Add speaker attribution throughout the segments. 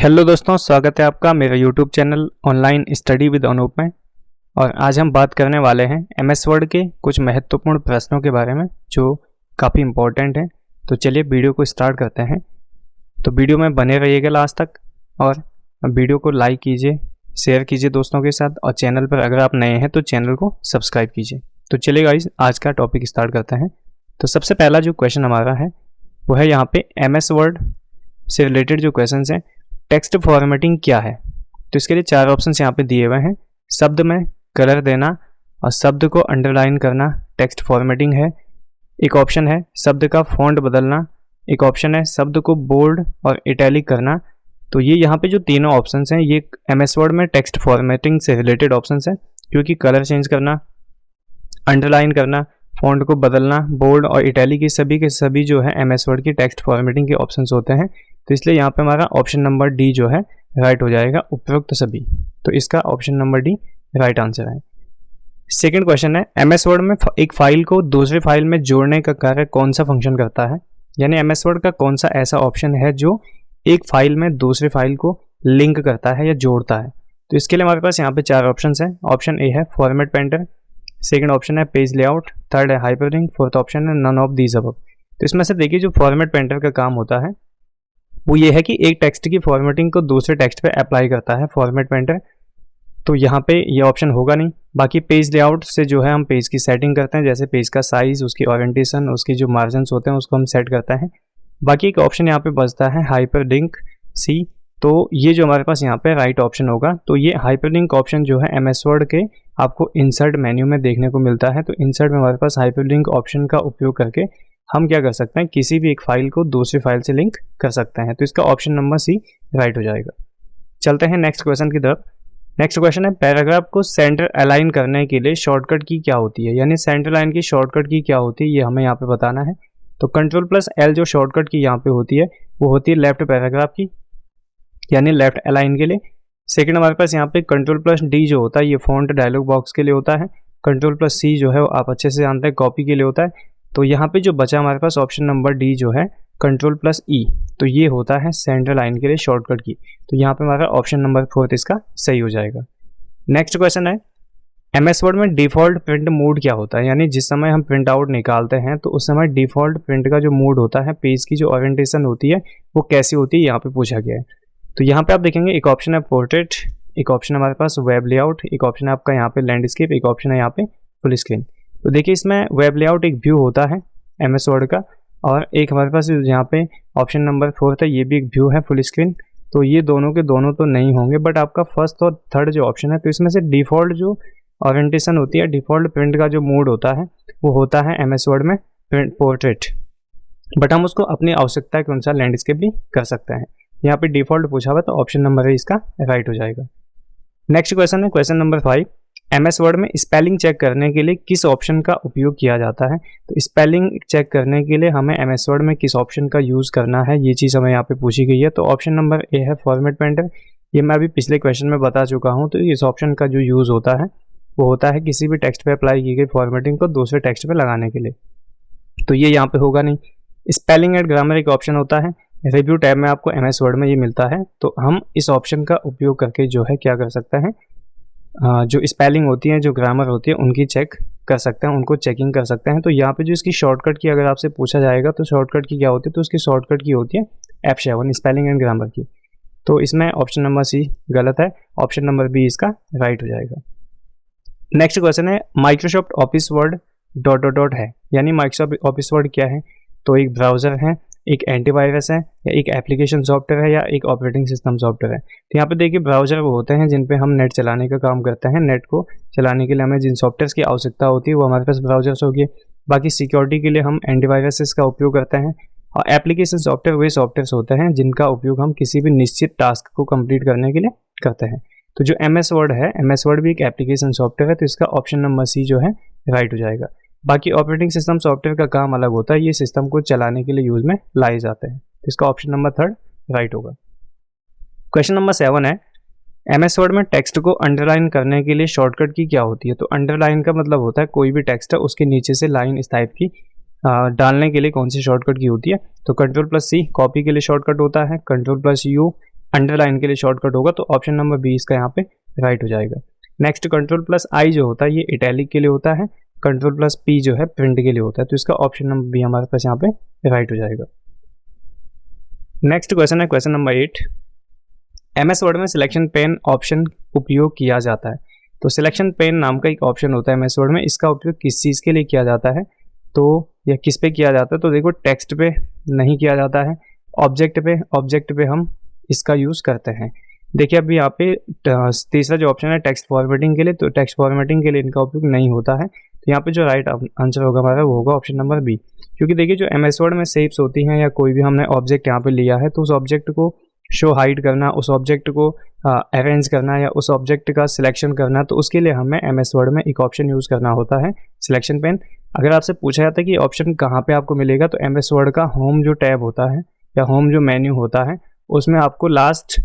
Speaker 1: Hello दोस्तों, स्वागत है आपका मेरा YouTube channel online study with Anoop में। और आज हम बात करने वाले हैं एमएस वर्ड के कुछ महत्वपूर्ण प्रश्नों के बारे में जो काफ़ी इम्पोर्टेंट हैं। तो चलिए वीडियो को स्टार्ट करते हैं। तो वीडियो में बने रहिएगा लास्ट तक और वीडियो को लाइक कीजिए, शेयर कीजिए दोस्तों के साथ, और चैनल पर अगर आप नए हैं तो चैनल को सब्सक्राइब कीजिए। तो चलिए गाइस, आज का टॉपिक स्टार्ट करते हैं। तो सबसे पहला जो क्वेश्चन हमारा है वो है यहाँ पे एमएस वर्ड से रिलेटेड जो क्वेश्चन हैं, टेक्स्ट फॉर्मेटिंग क्या है। तो इसके लिए चार ऑप्शंस यहाँ पे दिए हुए हैं। शब्द में कलर देना और शब्द को अंडरलाइन करना टेक्स्ट फॉर्मेटिंग है। एक ऑप्शन है शब्द का फॉन्ट बदलना। एक ऑप्शन है शब्द को बोल्ड और इटैलिक करना। तो ये यहाँ पे जो तीनों ऑप्शंस हैं ये एमएस वर्ड में टेक्स्ट फॉर्मेटिंग से रिलेटेड ऑप्शंस हैं, क्योंकि कलर चेंज करना, अंडरलाइन करना, फॉन्ट को बदलना, बोल्ड और इटैलिक, के सभी जो है एमएस वर्ड की टेक्स्ट फॉर्मेटिंग के ऑप्शंस होते हैं। तो इसलिए यहाँ पे हमारा ऑप्शन नंबर डी जो है राइट हो जाएगा, उपरोक्त सभी। तो इसका option number D right answer है। सेकंड क्वेश्चन है एमएस वर्ड में एक फाइल को दूसरी फाइल में जोड़ने का कार्य कौन सा फंक्शन करता है। यानी एमएस वर्ड का कौन सा ऐसा ऑप्शन है जो एक फाइल में दूसरी फाइल को लिंक करता है या जोड़ता है। तो इसके लिए हमारे पास यहाँ पे चार ऑप्शन है। ऑप्शन ए है फॉर्मेट पेंटर, सेकंड ऑप्शन है पेज लेआउट, थर्ड है हाइपरलिंक, फोर्थ ऑप्शन है नन ऑफ दीज अबव। तो इसमें से देखिए जो फॉर्मेट पेंटर का काम होता है वो ये है कि एक टेक्स्ट की फॉर्मेटिंग को दूसरे टेक्स्ट पे अप्लाई करता है फॉर्मेट पेंटर। तो यहाँ पे ये ऑप्शन होगा नहीं। बाकी पेज लेआउट से जो है हम पेज की सेटिंग करते हैं, जैसे पेज का साइज, उसकी ओरिएंटेशन, उसकी जो मार्जिन्स होते हैं उसको हम सेट करते हैं। बाकी एक ऑप्शन यहाँ पे बचता है हाइपरलिंक सी। तो ये जो हमारे पास यहाँ पे राइट ऑप्शन होगा। तो ये हाइपरलिंक ऑप्शन जो है एमएस वर्ड के आपको इंसर्ट मेन्यू में देखने को मिलता है। तो इंसर्ट में हमारे पास हाइपरलिंक ऑप्शन का उपयोग करके हम क्या कर सकते हैं, किसी भी एक फाइल को दूसरी फाइल से लिंक कर सकते हैं। तो इसका ऑप्शन नंबर सी राइट हो जाएगा। चलते हैं नेक्स्ट क्वेश्चन की तरफ। नेक्स्ट क्वेश्चन है पैराग्राफ को सेंटर अलाइन करने के लिए शॉर्टकट की क्या होती है। यानी सेंटर लाइन की शॉर्टकट की क्या होती है ये हमें यहाँ पे बताना है। तो Ctrl+L जो शॉर्टकट की यहाँ पे होती है वो होती है लेफ्ट पैराग्राफ की, यानी लेफ्ट अलाइन के लिए। सेकंड हमारे पास यहाँ पे Ctrl+D जो होता है ये फॉन्ट डायलॉग बॉक्स के लिए होता है। Ctrl+C जो है वो आप अच्छे से जानते हैं कॉपी के लिए होता है। तो यहाँ पे जो बचा हमारे पास ऑप्शन नंबर डी जो है Ctrl+E, तो ये होता है सेंटर लाइन के लिए शॉर्टकट की। तो यहाँ पे हमारा ऑप्शन नंबर फोर्थ इसका सही हो जाएगा। नेक्स्ट क्वेश्चन है एमएस वर्ड में डिफॉल्ट प्रिंट मोड क्या होता है। यानी जिस समय हम प्रिंट आउट निकालते हैं तो उस समय डिफॉल्ट प्रिंट का जो मोड होता है, पेज की जो ओरिएंटेशन होती है वो कैसी होती है, यहाँ पे पूछा गया है। तो यहाँ पे आप देखेंगे एक ऑप्शन है पोर्ट्रेट, एक ऑप्शन हमारे पास वेब लेआउट, एक ऑप्शन है आपका यहाँ पे लैंडस्केप, एक ऑप्शन है यहाँ पे फुल स्क्रीन। तो देखिए इसमें वेब लेआउट एक व्यू होता है एमएस वर्ड का, और एक हमारे पास यहाँ पे ऑप्शन नंबर फोर्थ है ये भी एक व्यू है फुल स्क्रीन। तो ये दोनों के दोनों तो नहीं होंगे, बट आपका फर्स्ट और थर्ड जो ऑप्शन है तो इसमें से डिफॉल्ट जो ओरिएंटेशन होती है, डिफॉल्ट प्रिंट का जो मोड होता है वो होता है एमएस वर्ड में पोर्ट्रेट, बट हम उसको अपनी आवश्यकता के अनुसार लैंडस्केप भी कर सकते हैं। यहाँ पे डिफॉल्ट पूछा हुआ तो ऑप्शन नंबर है इसका राइट हो जाएगा। नेक्स्ट क्वेश्चन है क्वेश्चन नंबर 5, एमएस वर्ड में स्पेलिंग चेक करने के लिए किस ऑप्शन का उपयोग किया जाता है। तो स्पेलिंग चेक करने के लिए हमें एमएस वर्ड में किस ऑप्शन का यूज़ करना है ये चीज़ हमें यहाँ पे पूछी गई है। तो ऑप्शन नंबर ए है फॉर्मेट पेंटर। ये मैं अभी पिछले क्वेश्चन में बता चुका हूँ। तो इस ऑप्शन का जो यूज़ होता है वो होता है किसी भी टेक्स्ट पे अप्लाई की गई फॉर्मेटिंग को दूसरे टेक्स्ट पे लगाने के लिए। तो ये यहाँ पे होगा नहीं। स्पेलिंग एंड ग्रामर एक ऑप्शन होता है, रिव्यू टैब में आपको एमएस वर्ड में ये मिलता है। तो हम इस ऑप्शन का उपयोग करके जो है क्या कर सकते हैं, जो स्पेलिंग होती है, जो ग्रामर होती है उनकी चेक कर सकते हैं, उनको चेकिंग कर सकते हैं। तो यहाँ पे जो इसकी शॉर्टकट की अगर आपसे पूछा जाएगा तो शॉर्टकट की क्या होती है, तो उसकी शॉर्टकट की होती है F7 स्पेलिंग एंड ग्रामर की। तो इसमें ऑप्शन नंबर सी गलत है, ऑप्शन नंबर बी इसका राइट हो जाएगा। नेक्स्ट क्वेश्चन है माइक्रोसॉफ्ट ऑफिस वर्ड ... है। यानी माइक्रोसॉफ्ट ऑफिस वर्ड क्या है, तो एक ब्राउज़र है, एक एंटीवायरस है, या एक एप्लीकेशन सॉफ्टवेयर है, या एक ऑपरेटिंग सिस्टम सॉफ्टवेयर है। तो यहाँ पे देखिए ब्राउज़र वो होते हैं जिन पे हम नेट चलाने का काम करते हैं। नेट को चलाने के लिए हमें जिन सॉफ्टवेयर्स की आवश्यकता होती है वो हमारे पास ब्राउज़र्स होगी। बाकी सिक्योरिटी के लिए हम एंटीवायरसेस का उपयोग करते हैं, और एप्लीकेशन सॉफ्टवेयर वे सॉफ्टवेयर्स होते हैं जिनका उपयोग हम किसी भी निश्चित टास्क को कंप्लीट करने के लिए करते हैं। तो जो एमएस वर्ड है, एमएस वर्ड भी एक एप्लीकेशन सॉफ्टवेयर है। तो इसका ऑप्शन नंबर सी जो है राइट हो जाएगा। बाकी ऑपरेटिंग सिस्टम सॉफ्टवेयर का काम अलग होता है, ये सिस्टम को चलाने के लिए यूज में लाए जाते हैं। तो इसका ऑप्शन नंबर थर्ड राइट होगा। क्वेश्चन नंबर 7 है एमएस वर्ड में टेक्स्ट को अंडरलाइन करने के लिए शॉर्टकट की क्या होती है। तो अंडरलाइन का मतलब होता है कोई भी टेक्स्ट है उसके नीचे से लाइन इस टाइप की डालने के लिए कौन सी शॉर्टकट की होती है। तो Ctrl+C कॉपी के लिए शॉर्टकट होता है, Ctrl+U अंडरलाइन के लिए शॉर्टकट होगा, तो ऑप्शन नंबर बी इसका यहाँ पे राइट हो जाएगा। नेक्स्ट कंट्रोल प्लस आई जो होता है ये इटैलिक के लिए होता है, कंट्रोल प्लस पी जो है प्रिंट के लिए होता है, तो इसका ऑप्शन नंबर बी हमारे पास यहाँ पे राइट हो जाएगा। नेक्स्ट क्वेश्चन है क्वेश्चन नंबर 8, MS वर्ड में सिलेक्शन पेन ऑप्शन उपयोग किया जाता है। तो सिलेक्शन पेन नाम का एक ऑप्शन होता है MS वर्ड में, इसका उपयोग किस चीज़ के लिए किया जाता है, तो यह किस पे किया जाता है, तो देखो टेक्स्ट पे नहीं किया जाता है, ऑब्जेक्ट पे हम इसका यूज़ करते हैं। देखिए अभी यहाँ पे तीसरा जो ऑप्शन है टेक्स्ट फॉर्मेटिंग के लिए, तो टेक्स्ट फॉर्मेटिंग के लिए इनका उपयोग नहीं होता है, तो यहाँ पे जो राइट आंसर होगा हमारा वो होगा ऑप्शन नंबर बी। क्योंकि देखिए जो MS वर्ड में शेप्स होती हैं या कोई भी हमने ऑब्जेक्ट यहाँ पे लिया है, तो उस ऑब्जेक्ट को शो हाइड करना, उस ऑब्जेक्ट को अरेंज करना या उस ऑब्जेक्ट का सिलेक्शन करना, तो उसके लिए हमें MS वर्ड में एक ऑप्शन यूज़ करना होता है सिलेक्शन पेन। अगर आपसे पूछा जाता है कि ऑप्शन कहाँ पे आपको मिलेगा, तो MS वर्ड का होम जो टैब होता है या होम जो मेन्यू होता है उसमें आपको लास्ट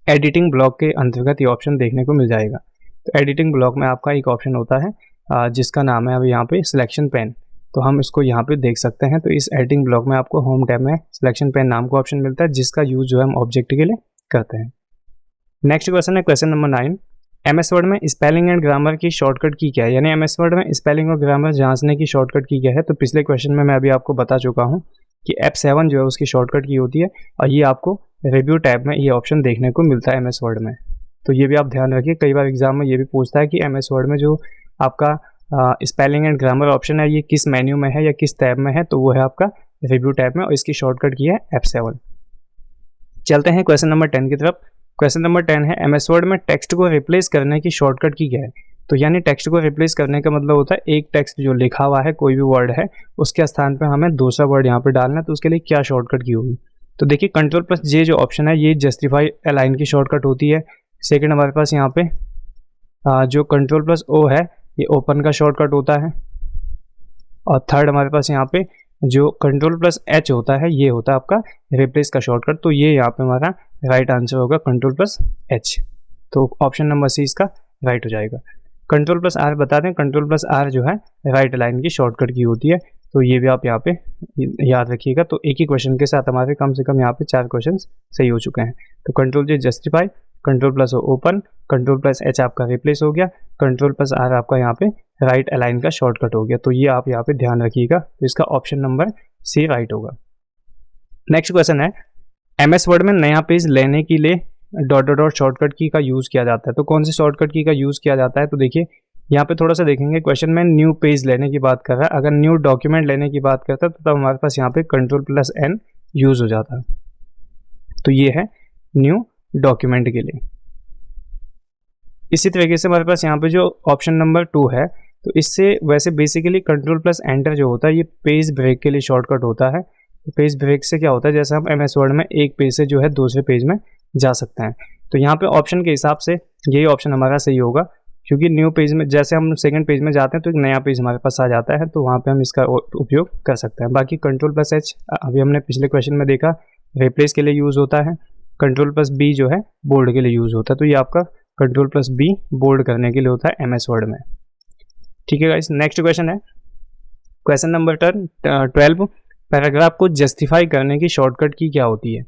Speaker 1: एडिटिंग ब्लॉक के अंतर्गत ये ऑप्शन देखने को मिल जाएगा। तो एडिटिंग ब्लॉक में आपका एक ऑप्शन होता है जिसका नाम है अभी यहाँ पे सिलेक्शन पेन, तो हम इसको यहाँ पे देख सकते हैं। तो इस एडिटिंग ब्लॉक में आपको होम टैब में सिलेक्शन पेन नाम का ऑप्शन मिलता है, जिसका यूज जो है हम ऑब्जेक्ट के लिए करते हैं। नेक्स्ट क्वेश्चन है क्वेश्चन नंबर 9, MS वर्ड में स्पेलिंग एंड ग्रामर की शॉर्टकट की क्या है, यानी MS वर्ड में स्पेलिंग और ग्रामर जांचने की शॉर्टकट की क्या है। तो पिछले क्वेश्चन में मैं अभी आपको बता चुका हूँ कि F7 जो है उसकी शॉर्टकट की होती है, और ये आपको रिव्यू टैब में ये ऑप्शन देखने को मिलता है MS वर्ड में। तो ये भी आप ध्यान रखिए, कई बार एग्जाम में ये भी पूछता है कि MS वर्ड में जो आपका स्पेलिंग एंड ग्रामर ऑप्शन है ये किस मेन्यू में है या किस टैब में है, तो वो है आपका रिव्यू टैब में, और इसकी शॉर्टकट की है F7। चलते हैं क्वेश्चन नंबर 10 की तरफ। क्वेश्चन नंबर 10 है MS वर्ड में टेक्स्ट को रिप्लेस करने की शॉर्टकट की क्या है। तो यानी टेक्स्ट को रिप्लेस करने का मतलब होता है एक टेक्स्ट जो लिखा हुआ है कोई भी वर्ड है उसके स्थान पर हमें दूसरा वर्ड यहाँ पे डालना है, तो उसके लिए क्या शॉर्टकट की होगी। तो देखिए कंट्रोल प्लस जे जो ऑप्शन है ये जस्टिफाई अलाइन की शॉर्टकट होती है। सेकंड हमारे पास यहाँ पे जो कंट्रोल प्लस ओ है ये ओपन का शॉर्टकट होता है, और थर्ड हमारे पास यहाँ पे जो कंट्रोल प्लस एच होता है ये होता है आपका रिप्लेस का शॉर्टकट। तो ये यहाँ पे हमारा राइट आंसर होगा कंट्रोल प्लस एच, तो ऑप्शन नंबर सी इसका राइट हो जाएगा। कंट्रोल प्लस आर बता दें, कंट्रोल प्लस आर जो है राइट अलाइन की शॉर्टकट की होती है, तो ये भी आप यहाँ पे याद रखिएगा। तो एक ही क्वेश्चन के साथ हमारे कम से कम यहाँ पे 4 क्वेश्चन सही हो चुके हैं। तो control J justify, control plus open, control plus H आपका रिप्लेस हो गया, कंट्रोल प्लस आर आपका यहाँ पे राइट अलाइन का शॉर्टकट हो गया। तो ये आप यहाँ पे ध्यान रखिएगा, तो इसका ऑप्शन नंबर सी राइट होगा। नेक्स्ट क्वेश्चन है MS वर्ड में नया पेज लेने के लिए डॉट डॉट डॉट शॉर्टकट की का यूज़ किया जाता है। तो कौन सी शॉर्टकट की का यूज़ किया जाता है, तो देखिए यहाँ पे थोड़ा सा देखेंगे क्वेश्चन में न्यू पेज लेने की बात कर रहा है। अगर न्यू डॉक्यूमेंट लेने की बात करता है तो तब हमारे पास यहाँ पे कंट्रोल प्लस एन यूज़ हो जाता है। तो ये है न्यू डॉक्यूमेंट के लिए। इसी तरीके से हमारे पास यहाँ पे जो ऑप्शन नंबर 2 है, तो इससे वैसे बेसिकली कंट्रोल प्लस एंटर जो होता है ये पेज ब्रेक के लिए शॉर्टकट होता है। तो पेज ब्रेक से क्या होता है, जैसे हम MS वर्ड में एक पेज से जो है दूसरे पेज में जा सकते हैं। तो यहाँ पे ऑप्शन के हिसाब से यही ऑप्शन हमारा सही होगा, क्योंकि न्यू पेज में जैसे हम सेकंड पेज में जाते हैं तो एक नया पेज हमारे पास आ जाता है, तो वहाँ पे हम इसका उपयोग कर सकते हैं। बाकी कंट्रोल प्लस एच अभी हमने पिछले क्वेश्चन में देखा रिप्लेस के लिए यूज़ होता है, कंट्रोल प्लस बी जो है बोल्ड के लिए यूज़ होता है। तो ये आपका कंट्रोल प्लस बी बोल्ड करने के लिए होता है MS वर्ड में। ठीक है गाइस, नेक्स्ट क्वेश्चन है क्वेश्चन नंबर 12, पैराग्राफ को जस्टिफाई करने की शॉर्टकट की क्या होती है।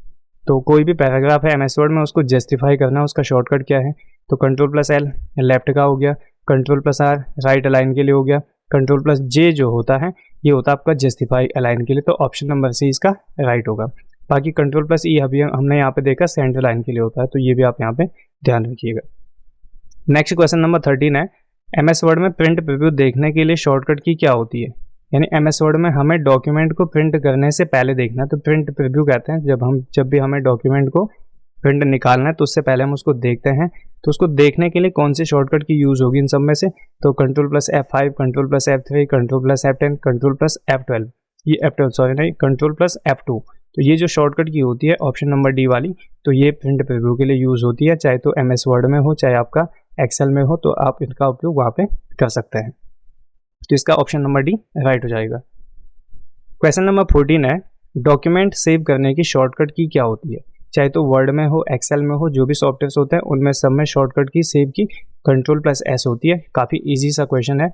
Speaker 1: तो कोई भी पैराग्राफ है MS वर्ड में उसको जस्टिफाई करना, उसका शॉर्टकट क्या है। तो कंट्रोल प्लस एल लेफ्ट का हो गया, control plus R right align के लिए हो गया, कंट्रोल प्लस जे जो होता है ये होता है आपका जस्टिफाई अलाइन के लिए। तो ऑप्शन नंबर सी इसका राइट होगा। बाकी कंट्रोल प्लस ई अभी हमने यहाँ पे देखा सेंटर लाइन के लिए होता है, तो ये भी आप यहाँ पे ध्यान रखिएगा। नेक्स्ट क्वेश्चन नंबर 13 है MS वर्ड में प्रिंट प्रीव्यू देखने के लिए शॉर्टकट की क्या होती है। यानी MS वर्ड में हमें डॉक्यूमेंट को प्रिंट करने से पहले देखना है, तो प्रिंट प्रीव्यू कहते हैं जब भी हमें डॉक्यूमेंट को प्रिंट निकालना है तो उससे पहले हम उसको देखते हैं। तो उसको देखने के लिए कौन सी शॉर्टकट की यूज़ होगी इन सब में से, तो control plus F5, control plus F3, control plus F10, control plus F12, ये F12 सॉरी नहीं, कंट्रोल प्लस F2। तो ये जो शॉर्टकट की होती है ऑप्शन नंबर डी वाली, तो ये प्रिंट प्रीव्यू के लिए यूज़ होती है, चाहे तो MS वर्ड में हो चाहे आपका एक्सेल में हो, तो आप इनका उपयोग वहाँ पे कर सकते हैं। तो इसका ऑप्शन नंबर डी राइट हो जाएगा। क्वेश्चन नंबर 14 है डॉक्यूमेंट सेव करने की शॉर्टकट की क्या होती है। चाहे तो वर्ड में हो एक्सेल में हो, जो भी सॉफ्टवेयर होते हैं उनमें सब में शॉर्टकट की सेव की कंट्रोल प्लस एस होती है। काफ़ी ईजी सा क्वेश्चन है,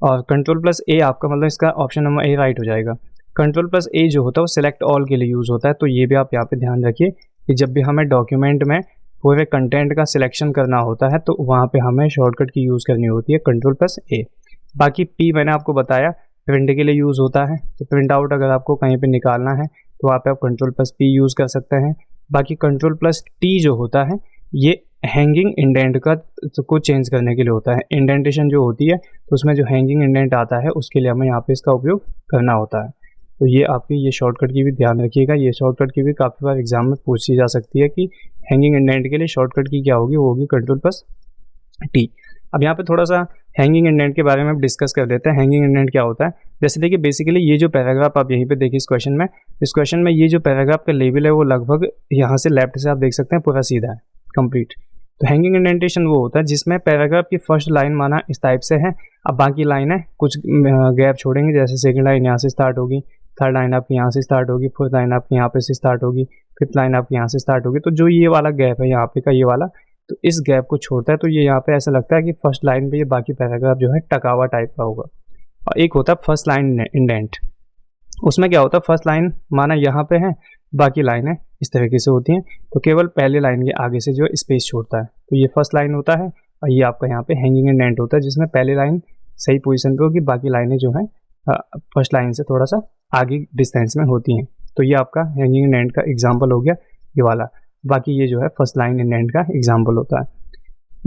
Speaker 1: और कंट्रोल प्लस ए आपका मतलब इसका ऑप्शन नंबर ए राइट हो जाएगा। कंट्रोल प्लस ए जो होता है वो सिलेक्ट ऑल के लिए यूज़ होता है, तो ये भी आप यहाँ पे ध्यान रखिए कि जब भी हमें डॉक्यूमेंट में पूरे कंटेंट का सिलेक्शन करना होता है तो वहाँ पे हमें शॉर्टकट की यूज़ करनी होती है Ctrl+A। बाकी P मैंने आपको बताया प्रिंट के लिए यूज़ होता है, तो प्रिंट आउट अगर आपको कहीं पे निकालना है तो वहाँ पे आप Ctrl+P यूज़ कर सकते हैं। बाकी Ctrl+T जो होता है ये हैंगिंग इंडेंट का को चेंज करने के लिए होता है। इंडेंटेशन जो होती है तो उसमें जो हैंगिंग इंडेंट आता है उसके लिए हमें यहाँ पे इसका उपयोग करना होता है। तो ये आपकी ये शॉर्टकट की भी ध्यान रखिएगा, ये शॉर्टकट की भी काफ़ी बार एग्जाम में पूछी जा सकती है कि हैंगिंग इंडेंट के लिए शॉर्टकट की क्या होगी, वो होगी Ctrl+T। अब यहाँ पे थोड़ा सा हैंगिंग इंडेंट के बारे में डिस्कस कर लेते हैं। हैंगिंग इंडेंट क्या होता है, जैसे देखिए बेसिकली ये जो पैराग्राफ आप यहीं पे देखिए इस क्वेश्चन में ये जो पैराग्राफ का लेवल है वो लगभग यहाँ से लेफ्ट से आप देख सकते हैं पूरा सीधा है, कंप्लीट। तो हैंगिंग इंडेंटेशन वो होता है जिसमें पैराग्राफ की फर्स्ट लाइन माना इस टाइप से है, अब बाकी लाइन है कुछ गैप छोड़ेंगे, जैसे सेकंड लाइन यहाँ से स्टार्ट होगी, थर्ड लाइन आपकी यहाँ से स्टार्ट होगी, फोर्थ लाइन आपकी यहाँ पे से स्टार्ट होगी, फिफ्थ लाइन आपकी यहाँ से स्टार्ट होगी। तो जो ये वाला गैप है यहाँ पे का ये वाला, तो इस गैप को छोड़ता है, तो ये यहाँ पे ऐसा लगता है कि फर्स्ट लाइन पे ये बाकी पैराग्राफ जो है टकावा टाइप का होगा। और एक होता है फर्स्ट लाइन इंडेंट, उसमें क्या होता है फर्स्ट लाइन माना यहाँ पे है, बाकी लाइन है इस तरीके से होती हैं, तो केवल पहले लाइन के आगे से जो स्पेस छोड़ता है, तो ये फर्स्ट लाइन होता है। और ये आपका यहाँ पे हैंगिंग इंडेंट होता है जिसमें पहली लाइन सही पोजीशन पे होगी, बाकी लाइनें जो हैं फर्स्ट लाइन से थोड़ा सा आगे डिस्टेंस में होती हैं। तो ये आपका हैंगिंग इंडेंट का एग्जाम्पल हो गया ये वाला, बाकी ये जो है फर्स्ट लाइन इंडेंट का एग्जाम्पल होता है।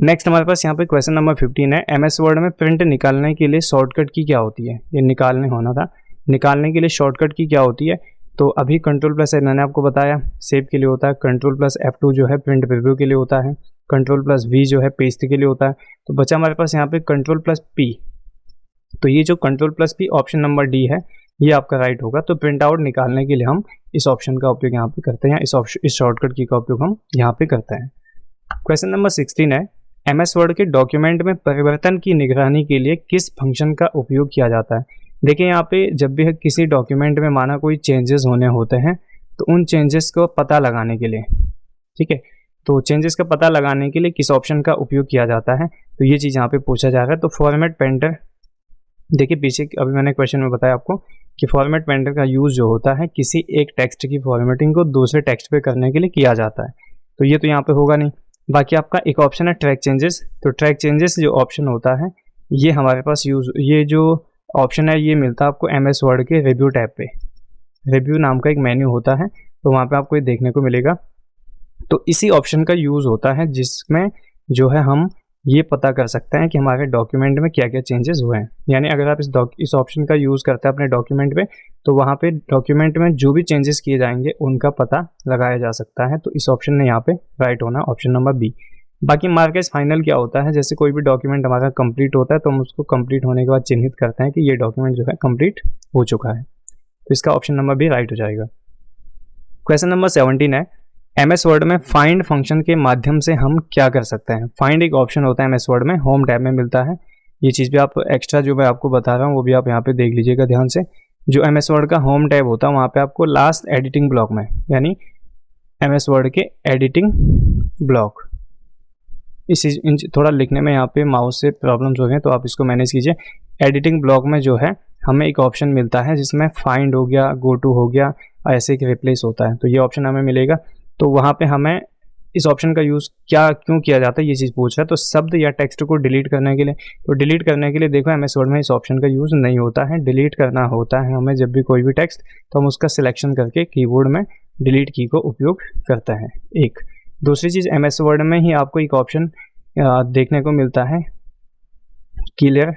Speaker 1: नेक्स्ट हमारे पास यहाँ पे क्वेश्चन नंबर 15 है, MS वर्ड में प्रिंट निकालने के लिए शॉर्टकट की क्या होती है। ये निकालने होना था, निकालने के लिए शॉर्टकट की क्या होती है। तो अभी Ctrl+A मैंने आपको बताया सेव के लिए होता है, Ctrl+F2 जो है प्रिंट प्रीव्यू के लिए होता है, Ctrl+V जो है पेस्ट के लिए होता है। तो बचा हमारे पास यहाँ पे Ctrl+P। तो ये जो Ctrl+P ऑप्शन नंबर डी है ये आपका राइट होगा। तो प्रिंट आउट निकालने के लिए हम इस ऑप्शन का उपयोग यहाँ पे करते हैं, इस शॉर्टकट की का उपयोग हम यहाँ पे करते हैं। क्वेश्चन नंबर 16 है, MS वर्ड के डॉक्यूमेंट में परिवर्तन की निगरानी के लिए किस फंक्शन का उपयोग किया जाता है। देखिए यहाँ पे जब भी किसी डॉक्यूमेंट में माना कोई चेंजेस होने होते हैं तो उन चेंजेस को पता लगाने के लिए, ठीक है, तो चेंजेस का पता लगाने के लिए किस ऑप्शन का उपयोग किया जाता है, तो ये चीज़ यहाँ पे पूछा जा रहा है। तो फॉर्मेट पेंटर, देखिए पीछे अभी मैंने क्वेश्चन में बताया आपको कि फॉर्मेट पेंटर का यूज़ जो होता है किसी एक टेक्स्ट की फॉर्मेटिंग को दूसरे टेक्स्ट पे करने के लिए किया जाता है, तो ये तो यहाँ पे होगा नहीं। बाकी आपका एक ऑप्शन है ट्रैक चेंजेस, तो ट्रैक चेंजेस जो ऑप्शन होता है ये हमारे पास ये जो ऑप्शन है ये मिलता है आपको MS वर्ड के रिव्यू टैब पे। रिव्यू नाम का एक मेन्यू होता है, तो वहाँ पे आपको ये देखने को मिलेगा। तो इसी ऑप्शन का यूज़ होता है जिसमें जो है हम ये पता कर सकते हैं कि हमारे डॉक्यूमेंट में क्या क्या चेंजेस हुए हैं। यानी अगर आप इस ऑप्शन का यूज़ करते हैं अपने डॉक्यूमेंट में, तो वहाँ पे डॉक्यूमेंट में जो भी चेंजेस किए जाएंगे उनका पता लगाया जा सकता है। तो इस ऑप्शन ने यहाँ पे राइट होना, ऑप्शन नंबर बी। बाकी मार्क एज फाइनल क्या होता है, जैसे कोई भी डॉक्यूमेंट हमारा कंप्लीट होता है तो हम उसको कंप्लीट होने के बाद चिन्हित करते हैं कि ये डॉक्यूमेंट जो है कंप्लीट हो चुका है, तो इसका ऑप्शन नंबर भी राइट हो जाएगा। क्वेश्चन नंबर 17 है, MS वर्ड में फाइंड फंक्शन के माध्यम से हम क्या कर सकते हैं। फाइंड एक ऑप्शन होता है MS वर्ड में, होम टैब में मिलता है। ये चीज़ भी आप एक्स्ट्रा जो मैं आपको बता रहा हूँ वो भी आप यहाँ पे देख लीजिएगा ध्यान से। जो MS वर्ड का होम टैब होता है वहाँ पे आपको लास्ट एडिटिंग ब्लॉक में, यानी MS वर्ड के एडिटिंग ब्लॉक, थोड़ा लिखने में यहाँ पे माउस से प्रॉब्लम्स हो रही हैं तो आप इसको मैनेज कीजिए। एडिटिंग ब्लॉक में जो है हमें एक ऑप्शन मिलता है जिसमें फाइंड हो गया, गो टू हो गया, ऐसे एक रिप्लेस होता है, तो ये ऑप्शन हमें मिलेगा। तो वहाँ पे हमें इस ऑप्शन का यूज़ क्यों किया जाता है ये चीज़ पूछ रहा है। तो शब्द या टेक्स्ट को डिलीट करने के लिए, तो डिलीट करने के लिए देखो MS वर्ड में इस ऑप्शन का यूज़ नहीं होता है। डिलीट करना होता है हमें जब भी कोई भी टेक्स्ट, तो हम उसका सिलेक्शन करके कीबोर्ड में डिलीट की को उपयोग करते हैं। एक दूसरी चीज़ MS वर्ड में ही आपको एक ऑप्शन देखने को मिलता है क्लियर।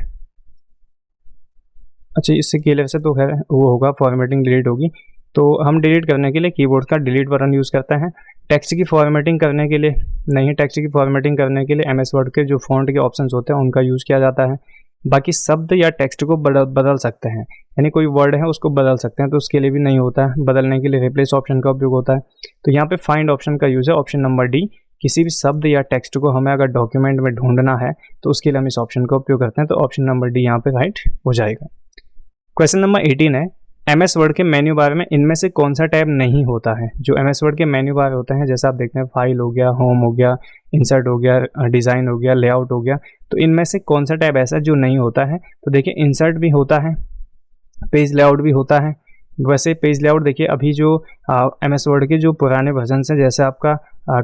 Speaker 1: अच्छा, इससे क्लियर से तो खैर वो होगा फॉर्मेटिंग डिलीट होगी, तो हम डिलीट करने के लिए कीबोर्ड का डिलीट बटन यूज़ करते हैं। टेक्स्ट की फॉर्मेटिंग करने के लिए नहीं, टेक्स्ट की फॉर्मेटिंग करने के लिए MS वर्ड के जो फॉन्ट के ऑप्शंस होते हैं उनका यूज़ किया जाता है। बाकी शब्द या टेक्स्ट को बदल सकते हैं, यानी कोई वर्ड है उसको बदल सकते हैं, तो उसके लिए भी नहीं होता है। बदलने के लिए रिप्लेस ऑप्शन का उपयोग होता है। तो यहाँ पे फाइंड ऑप्शन का यूज़ है, ऑप्शन नंबर डी। किसी भी शब्द या टेक्स्ट को हमें अगर डॉक्यूमेंट में ढूंढना है तो उसके लिए हम इस ऑप्शन का उपयोग करते हैं, तो ऑप्शन नंबर डी यहाँ पे राइट हो जाएगा। क्वेश्चन नंबर 18 है, MS वर्ड के मेन्यू बार में इनमें से कौन सा टैब नहीं होता है। जो MS वर्ड के मेन्यू बार होते हैं जैसे आप देखते हैं फाइल हो गया, होम हो गया, इंसर्ट हो गया, डिज़ाइन हो गया, लेआउट हो गया, तो इनमें से कौन सा टैब ऐसा जो नहीं होता है। तो देखिए इंसर्ट भी होता है, पेज लेआउट भी होता है, वैसे पेज लेआउट देखिए, अभी जो MS वर्ड के जो पुराने वर्जन हैं, जैसे आपका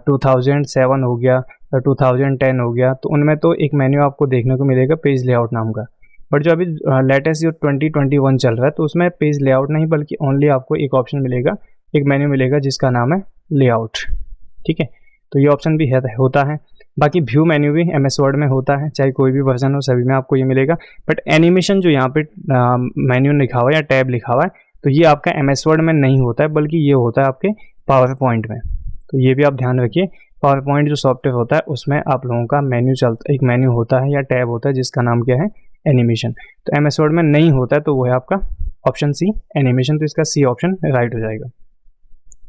Speaker 1: 2007 हो गया, 2010 हो गया, तो उनमें तो एक मेन्यू आपको देखने को मिलेगा पेज लेआउट नाम का। बट जो अभी लेटेस्ट जो 2021 चल रहा है, तो उसमें पेज लेआउट नहीं बल्कि ओनली आपको एक ऑप्शन मिलेगा, एक मेन्यू मिलेगा जिसका नाम है लेआउट। ठीक है, तो ये ऑप्शन भी होता है। बाकी व्यू मेन्यू भी MS वर्ड में होता है, चाहे कोई भी वर्जन हो सभी में आपको ये मिलेगा। बट एनिमेशन जो यहाँ पे मेन्यू लिखा हुआ है या टैब लिखा हुआ है, तो ये आपका MS वर्ड में नहीं होता है, बल्कि ये होता है आपके पावर पॉइंट में। तो ये भी आप ध्यान रखिए, पावर पॉइंट जो सॉफ्टवेयर होता है उसमें आप लोगों का मेन्यू चलता, एक मेन्यू होता है या टैब होता है जिसका नाम क्या है, एनिमेशन। तो MS वर्ड में नहीं होता है, तो वो है आपका ऑप्शन सी, एनिमेशन। तो इसका सी ऑप्शन राइट हो जाएगा।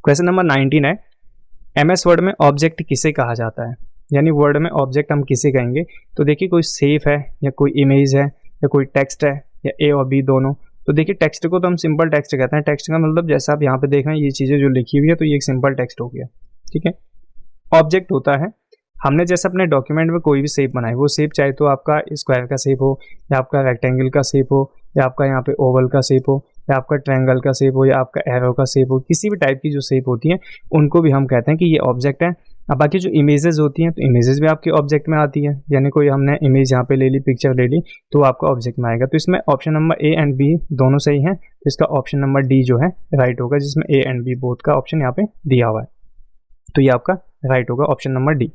Speaker 1: क्वेश्चन नंबर 19 है, MS वर्ड में ऑब्जेक्ट किसे कहा जाता है, यानी वर्ड में ऑब्जेक्ट हम किसे कहेंगे। तो देखिए, कोई शेप है या कोई इमेज है या कोई टेक्स्ट है या ए और बी दोनों। तो देखिए, टेक्स्ट को तो हम सिंपल टेक्स्ट कहते हैं। टेक्स्ट का मतलब जैसा आप यहाँ पे देख रहे हैं, ये चीज़ें जो लिखी हुई है, तो ये एक सिंपल टेक्स्ट हो गया। ठीक है, ऑब्जेक्ट होता है, हमने जैसे अपने डॉक्यूमेंट में कोई भी शेप बनाई, वो शेप चाहे तो आपका स्क्वायर का शेप हो या आपका रेक्टेंगल का शेप हो या आपका यहाँ पे ओवल का शेप हो या आपका ट्रायंगल का शेप हो या आपका एरो का शेप हो, किसी भी टाइप की जो शेप होती है उनको भी हम कहते हैं कि ये ऑब्जेक्ट है। अब बाकी जो इमेजेस होती हैं, तो इमेजेस भी आपके ऑब्जेक्ट में आती है, यानी कोई हमने इमेज यहाँ पे ले ली, पिक्चर ले ली, तो आपका ऑब्जेक्ट में आएगा। तो इसमें option number A and B दोनों सही है, तो इसका ऑप्शन नंबर डी जो है राइट होगा, जिसमें ए एंड बी बोथ का ऑप्शन यहाँ पे दिया हुआ है। तो ये आपका राइट होगा, option number D.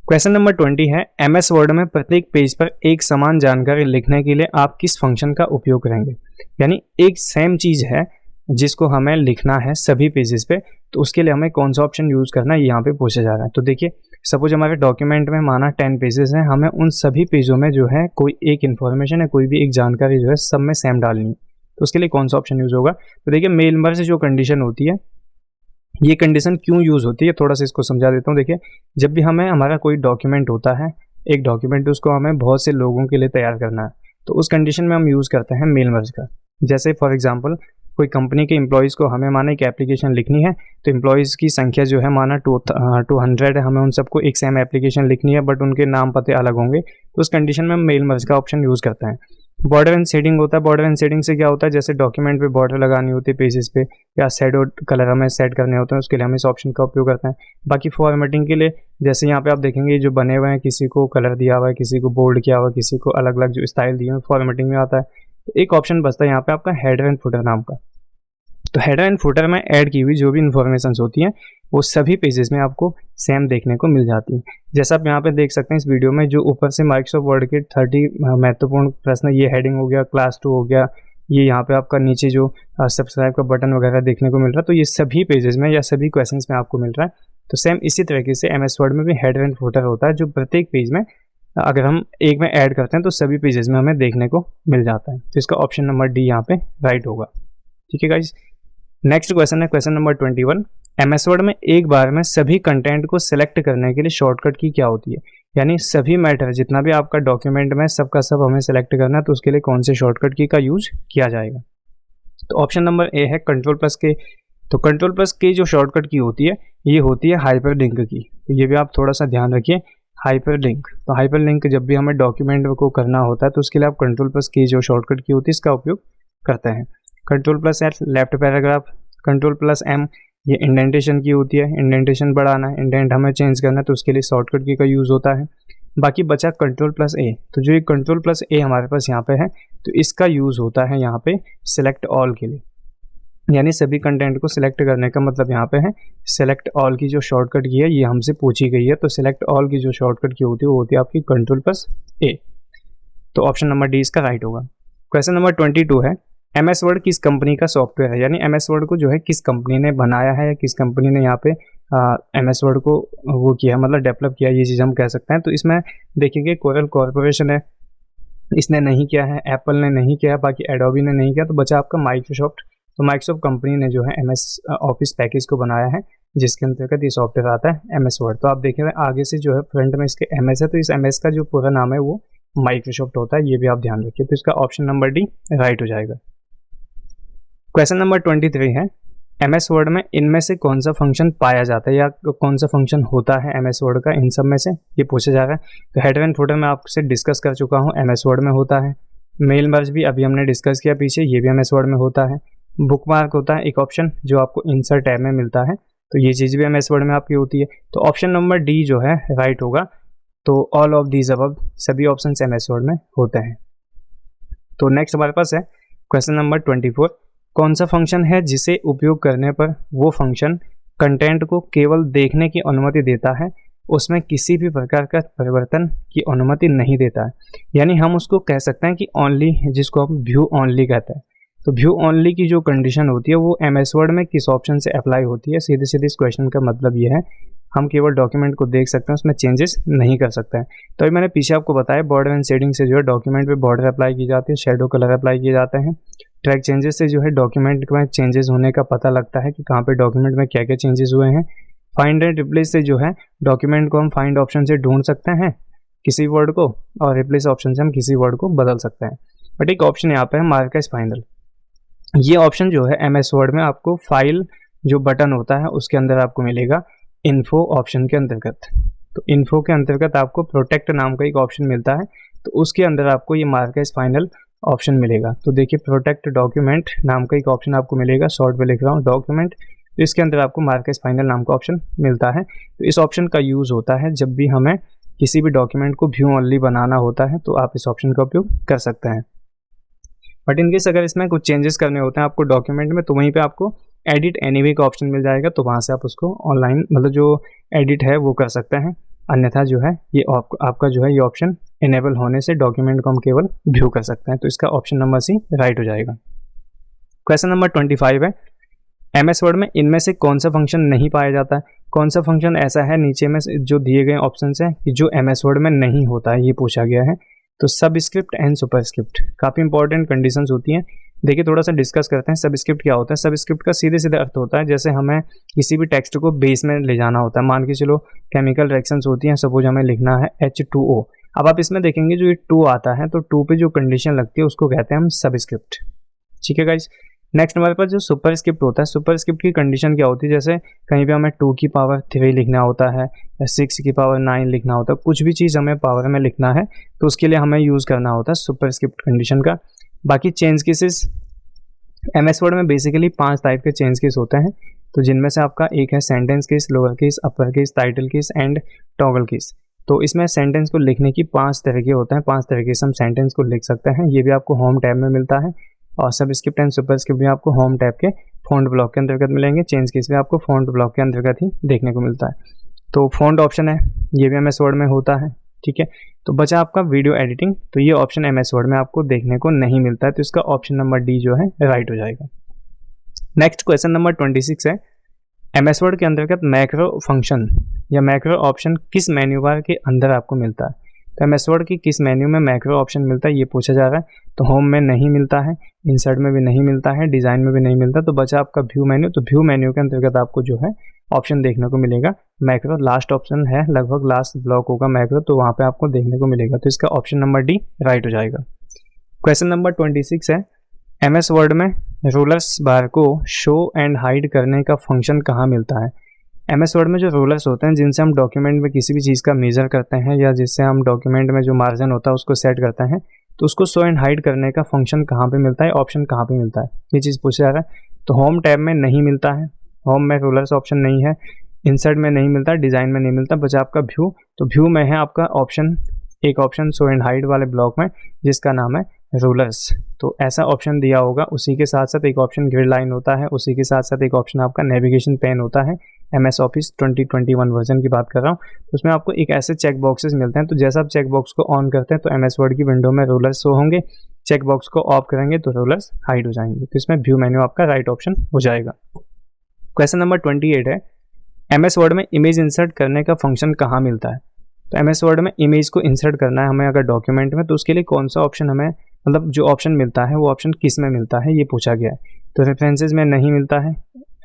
Speaker 1: Question number 20 है, MS वर्ड में प्रत्येक पेज पर एक समान जानकारी लिखने के लिए आप किस फंक्शन का उपयोग करेंगे। यानी एक सेम चीज़ है जिसको हमें लिखना है सभी पेजेस पे, तो उसके लिए हमें कौन सा ऑप्शन यूज़ करना है, यहाँ पे पूछा जा रहा है। तो देखिए, सपोज हमारे डॉक्यूमेंट में माना 10 पेजेस हैं, हमें उन सभी पेजों में जो है कोई एक इन्फॉर्मेशन है, कोई भी एक जानकारी जो है सब में सेम डालनी है, तो उसके लिए कौन सा ऑप्शन यूज़ होगा। तो देखिए, मेल मर्ज जो कंडीशन होती है, ये कंडीशन क्यों यूज़ होती है, थोड़ा सा इसको समझा देता हूँ। देखिए, जब भी हमें हमारा कोई डॉक्यूमेंट होता है, एक डॉक्यूमेंट उसको हमें बहुत से लोगों के लिए तैयार करना है, तो उस कंडीशन में हम यूज़ करते हैं मेल मर्ज का। जैसे फॉर एग्जांपल, कोई कंपनी के एम्प्लॉयज़ को हमें माना एक एप्लीकेशन लिखनी है, तो एम्प्लॉयज़ की संख्या जो है माना 200 है, हमें उन सबको एक सेम एप्लीकेशन लिखनी है, बट उनके नाम पते अलग होंगे, तो उस कंडीशन में हम मेल मर्ज का ऑप्शन यूज़ करते हैं। बॉर्डर एंड शेडिंग होता है, बॉर्डर एंड शेडिंग से क्या होता है, जैसे डॉक्यूमेंट पे बॉर्डर लगानी होती है पेजेस पे, या शैडो कलर हमें सेट करने होते हैं, उसके लिए हम इस ऑप्शन का उपयोग करते हैं। बाकी फॉर्मेटिंग के लिए, जैसे यहाँ पे आप देखेंगे जो बने हुए हैं, किसी को कलर दिया हुआ है, किसी को बोल्ड किया हुआ है, किसी को अलग अलग जो स्टाइल दिए हुए फॉर्मेटिंग में आता है। तो एक ऑप्शन बचता है यहाँ पे आपका हेडर एंड फुटर नाम का। तो हेडर एंड फुटर में ऐड की हुई जो भी इन्फॉर्मेशन होती हैं, वो सभी पेजेस में आपको सेम देखने को मिल जाती है। जैसा आप यहाँ पे देख सकते हैं इस वीडियो में, जो ऊपर से माइक्रोसॉफ्ट वर्ड के 30 महत्वपूर्ण प्रश्न, ये हेडिंग हो गया, क्लास 2 हो गया, ये यहाँ पे आपका नीचे जो सब्सक्राइब का बटन वगैरह देखने को मिल रहा है, तो ये सभी पेजेस में या सभी क्वेश्चंस में आपको मिल रहा है। तो सेम इसी तरीके से MS वर्ड में भी हेडर एंड फुटर होता है, जो प्रत्येक पेज में अगर हम एक में ऐड करते हैं तो सभी पेजेस में हमें देखने को मिल जाता है। तो इसका ऑप्शन नंबर डी यहाँ पे राइट होगा। ठीक है गाइज, नेक्स्ट क्वेश्चन है क्वेश्चन नंबर 21। MS वर्ड में एक बार में सभी कंटेंट को सिलेक्ट करने के लिए शॉर्टकट की क्या होती है, यानी सभी मैटर जितना भी आपका डॉक्यूमेंट में सबका सब हमें सेलेक्ट करना है, तो उसके लिए कौन से शॉर्टकट की का यूज किया जाएगा। तो ऑप्शन नंबर ए है Ctrl+K। तो Ctrl+K जो शॉर्टकट की होती है, ये होती है हाइपर लिंक की। तो ये भी आप थोड़ा सा ध्यान रखिए, हाइपर लिंक। तो हाइपर लिंक जब भी हमें डॉक्यूमेंट को करना होता है, तो उसके लिए आप Ctrl+K जो शॉर्टकट की होती है इसका उपयोग करते हैं। Ctrl+L लेफ्ट पैराग्राफ, Ctrl+M ये इंडेंटेशन की होती है, इंडेंटेशन बढ़ाना है, इंडेंट हमें चेंज करना है, तो उसके लिए शॉर्टकट की का यूज़ होता है। बाकी बचा Ctrl+A। तो जो ये Ctrl+A हमारे पास यहाँ पे है, तो इसका यूज़ होता है यहाँ पे सिलेक्ट ऑल के लिए, यानी सभी कंटेंट को सिलेक्ट करने का मतलब यहाँ पे है सिलेक्ट ऑल की जो शॉर्टकट की है, ये हमसे पूछी गई है। तो सिलेक्ट ऑल की जो शॉर्टकट की होती है वो होती है आपकी Ctrl+A। तो ऑप्शन नंबर डी इसका राइट होगा। क्वेश्चन नंबर 22 है, MS वर्ड किस कंपनी का सॉफ्टवेयर है, यानी MS वर्ड को जो है किस कंपनी ने बनाया है या किस कंपनी ने यहाँ पे MS वर्ड को वो किया है, मतलब डेवलप किया, ये चीज़ हम कह सकते हैं। तो इसमें देखेंगे कोरल कॉर्पोरेशन है, इसने नहीं किया है, एप्पल ने नहीं किया, बाकी एडोबी ने नहीं किया, तो बचा आपका माइक्रोसॉफ्ट। तो माइक्रोसॉफ्ट कंपनी ने जो है MS ऑफिस पैकेज को बनाया है, जिसके अंतर्गत ये सॉफ्टवेयर आता है MS वर्ड। तो आप देखेंगे आगे से जो है फ्रंट में इसके MS है, तो इस MS का जो पूरा नाम है वो माइक्रोसॉफ्ट होता है, ये भी आप ध्यान रखिए। तो इसका ऑप्शन नंबर डी राइट हो जाएगा। क्वेश्चन नंबर 23 है, MS वर्ड में इनमें से कौन सा फंक्शन पाया जाता है या कौन सा फंक्शन होता है MS वर्ड का, इन सब में से ये पूछा जा रहा है। तो हेडर एंड फुटर में आपसे डिस्कस कर चुका हूँ, MS वर्ड में होता है। मेल मर्ज भी अभी हमने डिस्कस किया पीछे, ये भी MS वर्ड में होता है। बुकमार्क होता है एक ऑप्शन जो आपको इंसर्ट टैब में मिलता है, तो ये चीज़ भी एमएस वर्ड में आपकी होती है। तो ऑप्शन नंबर डी जो है राइट होगा। तो ऑल ऑफ दीज अबव सभी ऑप्शन एमएस वर्ड में होते हैं। तो नेक्स्ट हमारे पास है क्वेश्चन नंबर 24। कौन सा फंक्शन है जिसे उपयोग करने पर वो फंक्शन कंटेंट को केवल देखने की अनुमति देता है, उसमें किसी भी प्रकार का परिवर्तन की अनुमति नहीं देता है। यानी हम उसको कह सकते हैं कि ओनली, जिसको हम व्यू ओनली कहते हैं। तो व्यू ओनली की जो कंडीशन होती है वो एमएस वर्ड में किस ऑप्शन से अप्लाई होती है, सीधे सीधे इस क्वेश्चन का मतलब ये है हम केवल डॉक्यूमेंट को देख सकते हैं, उसमें चेंजेस नहीं कर सकते हैं। तो अभी मैंने पीछे आपको बताया बॉर्डर एंड शेडिंग से जो है डॉक्यूमेंट पे बॉर्डर अप्लाई की जाती है, शेडो कलर अप्लाई किए जाते हैं। ट्रैक चेंजेस से जो है डॉक्यूमेंट में चेंजेस होने का पता लगता है कि कहाँ पे डॉक्यूमेंट में क्या क्या चेंजेस हुए हैं। फाइंड एंड रिप्लेस से जो है डॉक्यूमेंट को हम फाइंड ऑप्शन से ढूंढ सकते हैं किसी वर्ड को, और रिप्लेस ऑप्शन से हम किसी वर्ड को बदल सकते हैं। बट एक ऑप्शन यहाँ पे है मार्क एज फाइनल। ये ऑप्शन जो है एमएस वर्ड में आपको फाइल जो बटन होता है उसके अंदर आपको मिलेगा इन्फो ऑप्शन के अंतर्गत। तो इन्फो के अंतर्गत आपको प्रोटेक्ट नाम का एक ऑप्शन मिलता है, तो उसके अंदर आपको ये मार्क एज फाइनल ऑप्शन मिलेगा। तो देखिए प्रोटेक्ट डॉक्यूमेंट नाम का एक ऑप्शन आपको मिलेगा, शॉर्ट में लिख रहा हूँ डॉक्यूमेंट। तो इसके अंदर आपको मार्क एज फाइनल नाम का ऑप्शन मिलता है। तो इस ऑप्शन का यूज़ होता है जब भी हमें किसी भी डॉक्यूमेंट को व्यू ओनली बनाना होता है, तो आप इस ऑप्शन का उपयोग कर सकते हैं। बट इनकेस अगर इसमें कुछ चेंजेस करने होते हैं आपको डॉक्यूमेंट में, तो वहीं पे आपको एडिट एनीवे का ऑप्शन मिल जाएगा। तो वहाँ से आप उसको ऑनलाइन मतलब जो एडिट है वो कर सकते हैं। अन्यथा जो है ये आपका जो है ये ऑप्शन इनेबल होने से डॉक्यूमेंट को हम केवल व्यू कर सकते हैं। तो इसका ऑप्शन नंबर सी राइट हो जाएगा। क्वेश्चन नंबर 25 है एमएस वर्ड में इनमें से कौन सा फंक्शन नहीं पाया जाता है। कौन सा फंक्शन ऐसा है नीचे में जो दिए गए ऑप्शन है कि जो एमएस वर्ड में नहीं होता है, ये पूछा गया है। तो सबस्क्रिप्ट एंड सुपरस्क्रिप्ट काफ़ी इंपॉर्टेंट कंडीशंस होती हैं। देखिए थोड़ा सा डिस्कस करते हैं सबस्क्रिप्ट क्या होता है। सबस्क्रिप्ट का सीधे सीधे अर्थ होता है जैसे हमें किसी भी टेक्स्ट को बेस में ले जाना होता है। मान के चलो केमिकल रिएक्शंस होती हैं, सपोज हमें लिखना है H2O। अब आप इसमें देखेंगे जो ये 2 आता है, तो 2 पे जो कंडीशन लगती है उसको कहते हैं हम सबस्क्रिप्ट। ठीक है गाइस। नेक्स्ट हमारे पास जो सुपरस्क्रिप्ट होता है, सुपरस्क्रिप्ट की कंडीशन क्या होती है, जैसे कहीं पे हमें 2 की पावर 3 लिखना होता है या 6 की पावर 9 लिखना होता है, कुछ भी चीज़ हमें पावर में लिखना है तो उसके लिए हमें यूज़ करना होता है सुपरस्क्रिप्ट कंडीशन का। बाकी चेंज केसेस एमएस वर्ड में बेसिकली 5 टाइप के चेंज केस होते हैं, तो जिनमें से आपका एक है sentence case, lower case, upper case, title case and toggle case. तो इसमें सेंटेंस को लिखने की 5 तरीके होते हैं, 5 तरीके से हम सेंटेंस को लिख सकते हैं। ये भी आपको होम टैब में मिलता है, और सबस्क्रिप्ट एंड सुपरस्क्रिप्ट भी आपको होम टैब के फॉन्ट ब्लॉक के अंतर्गत मिलेंगे। चेंज केस भी आपको फॉन्ट ब्लॉक के अंतर्गत ही देखने को मिलता है। तो फॉन्ट ऑप्शन है, ये भी एमएस वर्ड में होता है। ठीक है, तो बचा आपका वीडियो एडिटिंग, तो ये ऑप्शन एमएस वर्ड में आपको देखने को नहीं मिलता है, तो इसका ऑप्शन नंबर डी जो है राइट हो जाएगा। नेक्स्ट क्वेश्चन नंबर 26 है एमएस वर्ड के अंतर्गत मैक्रो फंक्शन या मैक्रो ऑप्शन किस मेन्यू बार के अंदर आपको मिलता है। तो एमएस वर्ड की किस मेन्यू में मैक्रो ऑप्शन मिलता है ये पूछा जा रहा है। तो होम में नहीं मिलता है, इंसर्ट में भी नहीं मिलता है, डिज़ाइन में भी नहीं मिलता, तो बचा आपका व्यू मेन्यू। तो व्यू मेन्यू के अंतर्गत आपको जो है ऑप्शन देखने को मिलेगा मैक्रो। लास्ट ऑप्शन है, लगभग लास्ट ब्लॉक होगा मैक्रो, तो वहाँ पे आपको देखने को मिलेगा। तो इसका ऑप्शन नंबर डी राइट हो जाएगा। क्वेश्चन नंबर 26 है एमएस वर्ड में रूलर्स बार को शो एंड हाइड करने का फंक्शन कहाँ मिलता है। एमएस वर्ड में जो रूलर्स होते हैं जिनसे हम डॉक्यूमेंट में किसी भी चीज़ का मेजर करते हैं या जिससे हम डॉक्यूमेंट में जो मार्जिन होता है उसको सेट करते हैं, तो उसको शो एंड हाइड करने का फंक्शन कहाँ पे मिलता है, ऑप्शन कहाँ पे मिलता है, ये चीज़ पूछा जा रहा है। तो होम टैब में नहीं मिलता है, होम में रूलर्स ऑप्शन नहीं है, इंसर्ट में नहीं मिलता, डिज़ाइन में नहीं मिलता, बचा आपका व्यू। तो व्यू में है आपका ऑप्शन, एक ऑप्शन शो एंड हाइड वाले ब्लॉक में जिसका नाम है रूलर्स। तो ऐसा ऑप्शन दिया होगा, उसी के साथ साथ एक ऑप्शन ग्रिड लाइन होता है, उसी के साथ साथ एक ऑप्शन आपका नेविगेशन पेन होता है। एमएस ऑफिस 2021 वर्जन की बात कर रहा हूँ, तो उसमें आपको एक ऐसे चेक बॉक्सेस मिलते हैं। तो जैसा आप चेक बॉक्स को ऑन करते हैं तो एमएस वर्ड की विंडो में रूलर्स शो होंगे, चेक बॉक्स को ऑफ करेंगे तो रूलर्स हाइड हो जाएंगे। तो इसमें व्यू मेन्यू आपका राइट ऑप्शन हो जाएगा। क्वेश्चन नंबर 28 है एमएस वर्ड में इमेज इंसर्ट करने का फंक्शन कहाँ मिलता है। तो एमएस वर्ड में इमेज को इंसर्ट करना है हमें अगर डॉक्यूमेंट में, तो उसके लिए कौन सा ऑप्शन हमें, मतलब जो ऑप्शन मिलता है वो ऑप्शन किस में मिलता है ये पूछा गया है। तो रेफरेंसेस में नहीं मिलता है,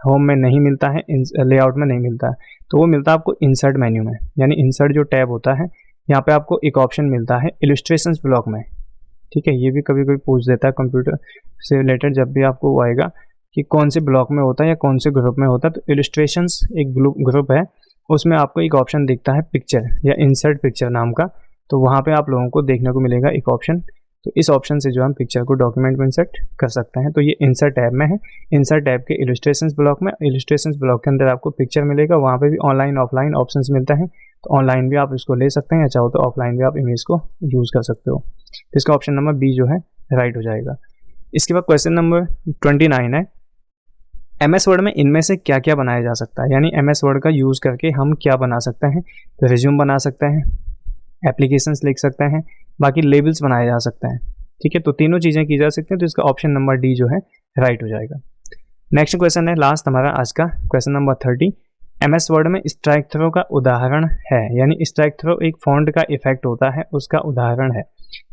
Speaker 1: होम में नहीं मिलता है, लेआउट में नहीं मिलता है, तो वो मिलता है आपको इंसर्ट मेन्यू में। यानी इंसर्ट जो टैब होता है यहाँ पे आपको एक ऑप्शन मिलता है इलस्ट्रेशंस ब्लॉक में। ठीक है, ये भी कभी कोई पूछ देता है कंप्यूटर से रिलेटेड, जब भी आपको वो आएगा कि कौन से ब्लॉक में होता है या कौन से ग्रुप में होता है। तो इलस्ट्रेशंस एक ग्रुप है, उसमें आपको एक ऑप्शन दिखता है पिक्चर या इंसर्ट पिक्चर नाम का, तो वहाँ पे आप लोगों को देखने को मिलेगा एक ऑप्शन। तो इस ऑप्शन से जो हम पिक्चर को डॉक्यूमेंट में इंसर्ट कर सकते हैं। तो ये इंसर्ट टैब में है। इंसर्ट टैब के इलस्ट्रेशंस ब्लॉक में, इलस्ट्रेशंस ब्लॉक के अंदर आपको पिक्चर मिलेगा, वहाँ पे भी ऑनलाइन ऑफलाइन ऑप्शंस मिलता है। तो ऑनलाइन भी आप इसको ले सकते हैं या चाहो तो ऑफलाइन भी आप इमेज को यूज़ कर सकते हो। तो इसका ऑप्शन नंबर बी जो है राइट हो जाएगा। इसके बाद क्वेश्चन नंबर 29 है, MS वर्ड में इनमें से क्या क्या बनाया जा सकता है, यानी MS वर्ड का यूज़ करके हम क्या बना सकते हैं। तो रिज्यूम बना सकते हैं, एप्लीकेशंस लिख सकते हैं, बाकी लेबल्स बनाए जा सकते हैं। ठीक है, तो तीनों चीज़ें की जा सकती हैं। तो इसका ऑप्शन नंबर डी जो है राइट हो जाएगा। नेक्स्ट क्वेश्चन है लास्ट हमारा आज का, क्वेश्चन नंबर 30, MS वर्ड में स्ट्राइक थ्रो का उदाहरण है, यानी स्ट्राइक थ्रो एक फॉन्ट का इफेक्ट होता है, उसका उदाहरण है।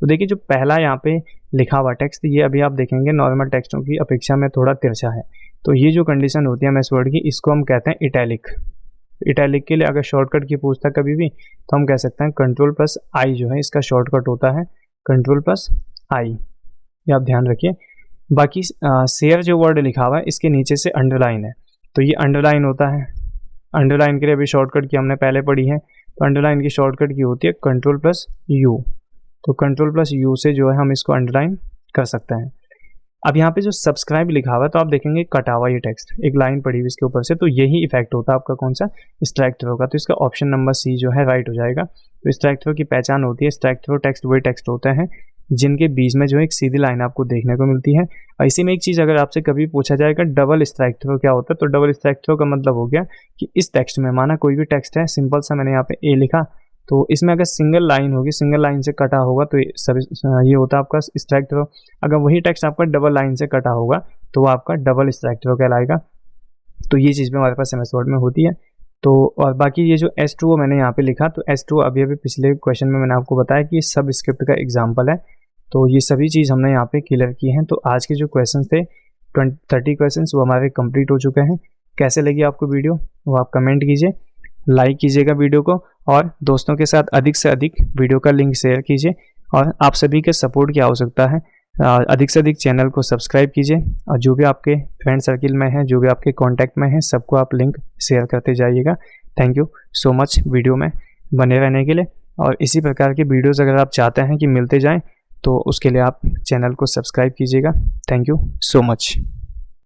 Speaker 1: तो देखिए जो पहला यहाँ पे लिखा हुआ टेक्स्ट, ये अभी आप देखेंगे नॉर्मल टेक्स्टों की अपेक्षा में थोड़ा तिरछा है। तो ये जो कंडीशन होती है MS वर्ड की, इसको हम कहते हैं इटैलिक। इटैलिक के लिए अगर शॉर्टकट की पूछता कभी भी तो हम कह सकते हैं Ctrl+I जो है इसका शॉर्टकट होता है, Ctrl+I, ये आप ध्यान रखिए। बाकी शेयर जो वर्ड लिखा हुआ है इसके नीचे से अंडरलाइन है, तो ये अंडरलाइन होता है। अंडरलाइन के लिए अभी शॉर्टकट की हमने पहले पढ़ी है, तो अंडरलाइन की शॉर्टकट की होती है Ctrl+U। तो Ctrl+U से जो है हम इसको अंडरलाइन कर सकते हैं। अब यहाँ पे जो सब्सक्राइब लिखा हुआ है तो आप देखेंगे कटा हुआ ये टेक्स्ट, एक लाइन पड़ी हुई इसके ऊपर से, तो यही इफेक्ट होता है आपका कौन सा, स्ट्राइक थ्रो का। तो इसका ऑप्शन नंबर सी जो है राइट हो जाएगा। तो स्ट्राइक थ्रो की पहचान होती है, स्ट्राइक थ्रो टेक्स्ट वही टेक्स्ट होते हैं जिनके बीच में जो एक सीधी लाइन आपको देखने को मिलती है। और इसी में एक चीज़ अगर आपसे कभी पूछा जाएगा डबल स्ट्राइक थ्रो क्या होता है, तो डबल स्ट्राइक थ्रो का मतलब हो गया कि इस टेक्स्ट में, माना कोई भी टेक्स्ट है, सिंपल सा मैंने यहाँ पे ए लिखा, तो इसमें अगर सिंगल लाइन होगी, सिंगल लाइन से कटा होगा तो ये होता है आपका स्ट्राइक थ्रो। अगर वही टेक्स्ट आपका डबल लाइन से कटा होगा तो वो आपका डबल स्ट्राइक थ्रो कहलाएगा। तो ये चीज़ भी हमारे पास MS वर्ड में होती है। तो और बाकी ये जो S2 मैंने यहाँ पे लिखा, तो S2 अभी पिछले क्वेश्चन में मैंने आपको बताया कि सब स्क्रिप्ट का एग्जाम्पल है। तो ये सभी चीज़ हमने यहाँ पे क्लियर की हैं। तो आज के जो क्वेश्चन थे 30 क्वेश्चन वो हमारे कंप्लीट हो चुके हैं। कैसे लगी आपको वीडियो वो आप कमेंट कीजिए, लाइक कीजिएगा वीडियो को, और दोस्तों के साथ अधिक से अधिक वीडियो का लिंक शेयर कीजिए। और आप सभी के सपोर्ट की आवश्यकता है, अधिक से अधिक चैनल को सब्सक्राइब कीजिए, और जो भी आपके फ्रेंड सर्किल में है, जो भी आपके कांटेक्ट में है, सबको आप लिंक शेयर करते जाइएगा। Thank you so much video में बने रहने के लिए। और इसी प्रकार के वीडियोस अगर आप चाहते हैं कि मिलते जाएं तो उसके लिए आप चैनल को सब्सक्राइब कीजिएगा। Thank you so much.